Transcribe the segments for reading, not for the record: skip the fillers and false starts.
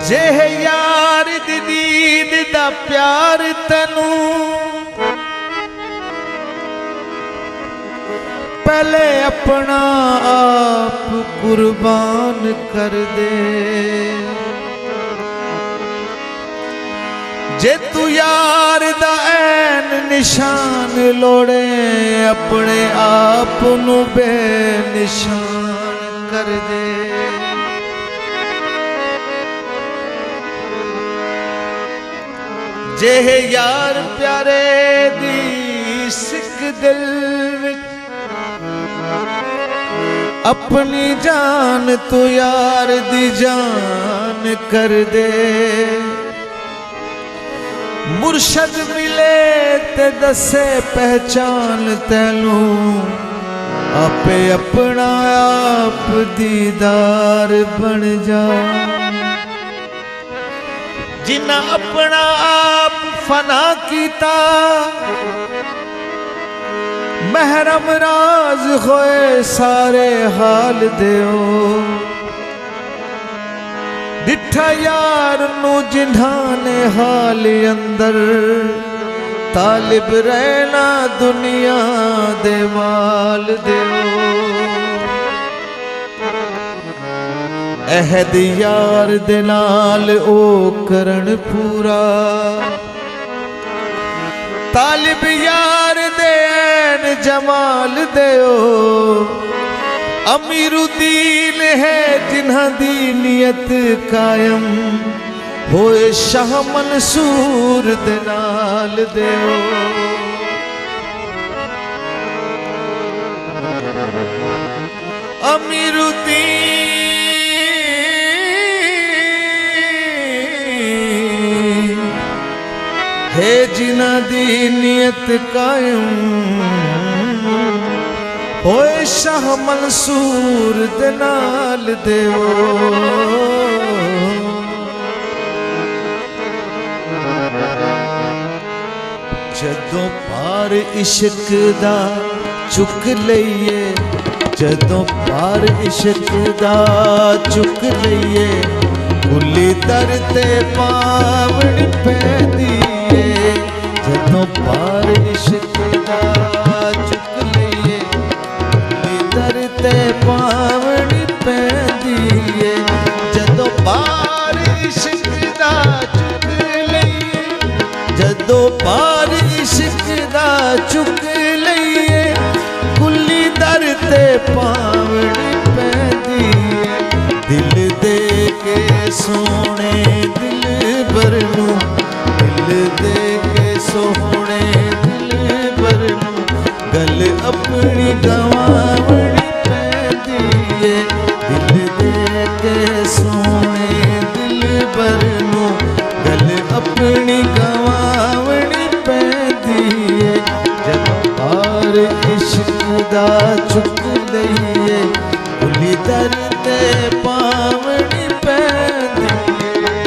जे है यार दी दीद दा प्यार तनू पहले अपना आप कुर्बान कर दे। जे तू यार दा ऐन निशान लोड़े अपने आप नू बेनिशान कर दे। जे है यार प्यारे दी सिक दिल विच अपनी जान तू यार दी जान कर दे। मुर्शद मिले ते दसे पहचान तैनू आपे अपना आप दीदार बन जा। जिन्ना अपना आप फना कीता महरम राज होए सारे हाल देओ। डिठा यार नू जिन्हाने हाल अंदर तालिब रहना दुनिया दे माल देओ। अहद यार दे नाल ओ करन पूरा तालिब यार दे ऐन जमाल देओ। अमीरुद्दीन है जिन्हां दी नियत कायम होए शाह मंसूर दे नाल देओ। अमीरुद्दीन है जिन्हां दी नियत कायम होए शाह मंसूर दे नाल देओ। जदों पार इश्क दा चुक लईए जदों पार इश्क दा चुक लईए कुली दर ते पावण पैंदी है। जदों पार इश्क दा चुक लईए कुली दर ते पावण पैंदी है। जदों पार इश्क दा चुक लईए जदों पार इश्क दा चुक लईए कुली दर ते पावण पैंदी है। दिल दे के सोने दिल बरनू दिल दे के सोने दिल बरनू गल अपनी गवावनी पैंदी है। दिल दे के सोने दिल बरनू गल अपनी गवावनी पैंदी है। जब पार इश्क दा चुक लईए कुली दर ते पावनी पैंदी है।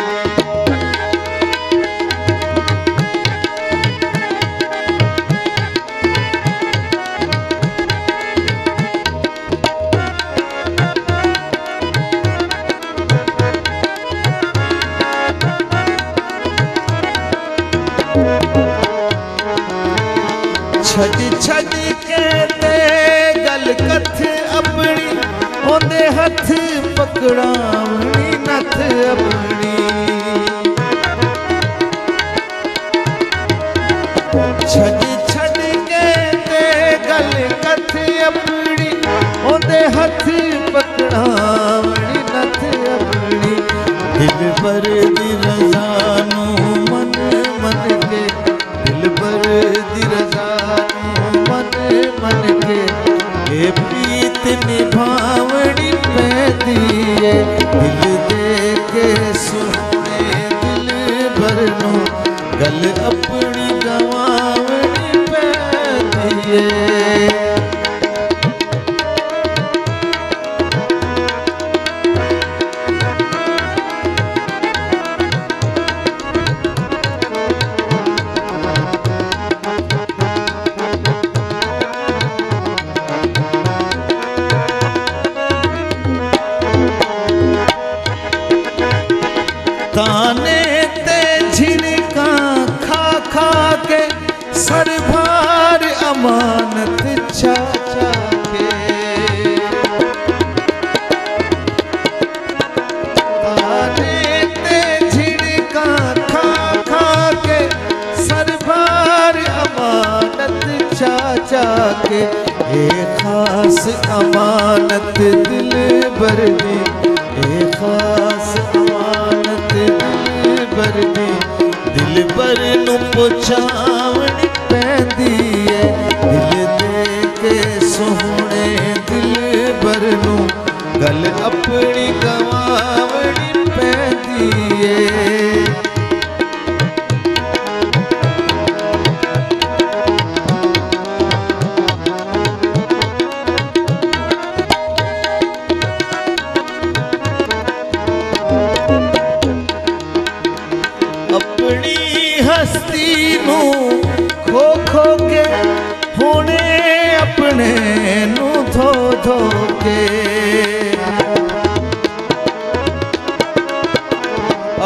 छड़ छड़ के ते गल कथ अपनी ओंदे हथ पकड़ावनी नथ अपनी। छड़ छड़ के ते गल कथ अपनी ओंदे हथ पकड़ावनी नथ अपनी। दिल भर दी रज़ा नू मन मन के दिल भर दी रज़ा मन के ये प्रीत निभावनी पैंदी है। दिल दे के सोने दिल भरनू गल अपनी गवावनी पैंदी है। खास अमानत दिल भर दी, ए खास अमानत दिल भर दी, दिल भर नू पुछावनी पैंदी है, दिल दे के सोहणे दिल भर नू गल अपनी गवावनी पैंदी है। हस्ती नू खो खो के होने अपने नू धो धो के,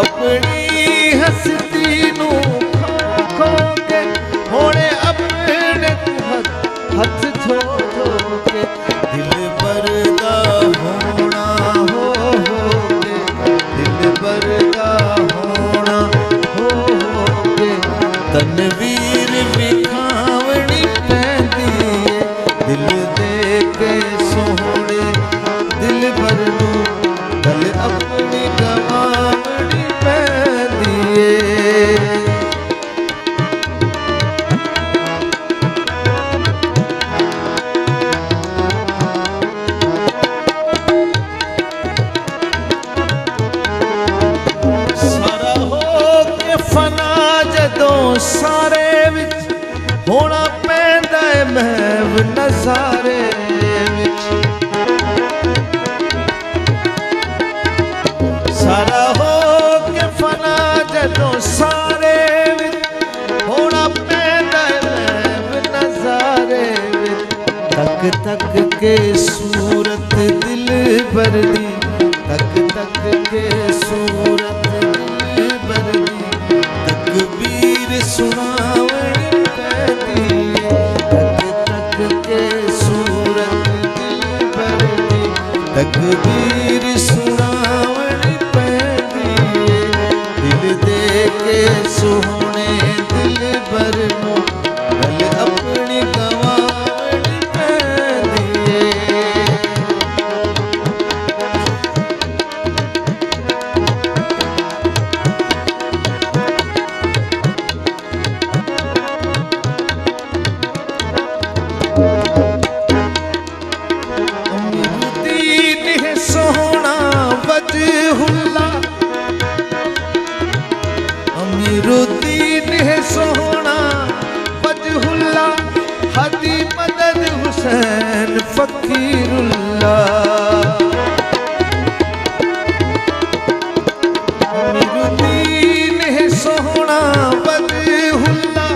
अपनी हस्ती नू खो खो के होने अपने हथ धो धो के, दिल बरदा होना हो के, दिल बरदा होना तनवीर विखावनी पैंदी है, दिल दे के सोहणे दिल भर नू गल अपनी गवावनी पैंदी है। सारा हो के फना जदों सारे विच होना पैंदा है महव नज़ारे विच, सारा हो के फना जदों सारे विच होना पैंदा है महव नज़ारे विच, तक तक के सूरत दिल भर दी, तक तक के सूरत दिल भर दी, तकबीर सुनावनी पैंदी है, तक तक के सूरत दिल भर दी, तकबीर सुनावनी पैंदी है, दिल दे के सोहणे दिल भर नू गल अपनी गवावनी पैंदी है। अमीरुद्दीन है सोहना वजहुल्ला, अमीरुद्दीन है सोहना वजहुल्ला, हदी मदद हुसैन फकीरुल्ला, अमीरुद्दीन है सोहना वजहुल्ला,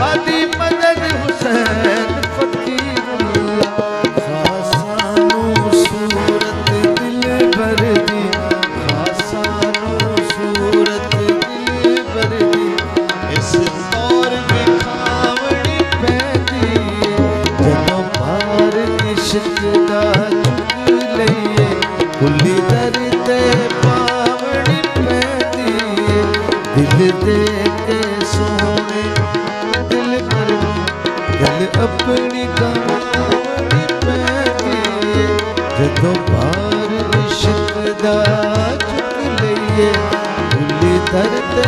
हदी मदद हुसैन फकीरुल्ला, खासानू सूरत दिल भर दी, खासानू सूरत दिल भर दी, इस दौर में खावनी पैंदी है, जदों पार इश्क दा चुक लईए, खुली दर ते पावनी पैंदी है, दिल दे के सोहणे दिल भर गल अपनी गवावनी पैंदी है, जदों पार इश्क दा चुक लईए, खुली दर ते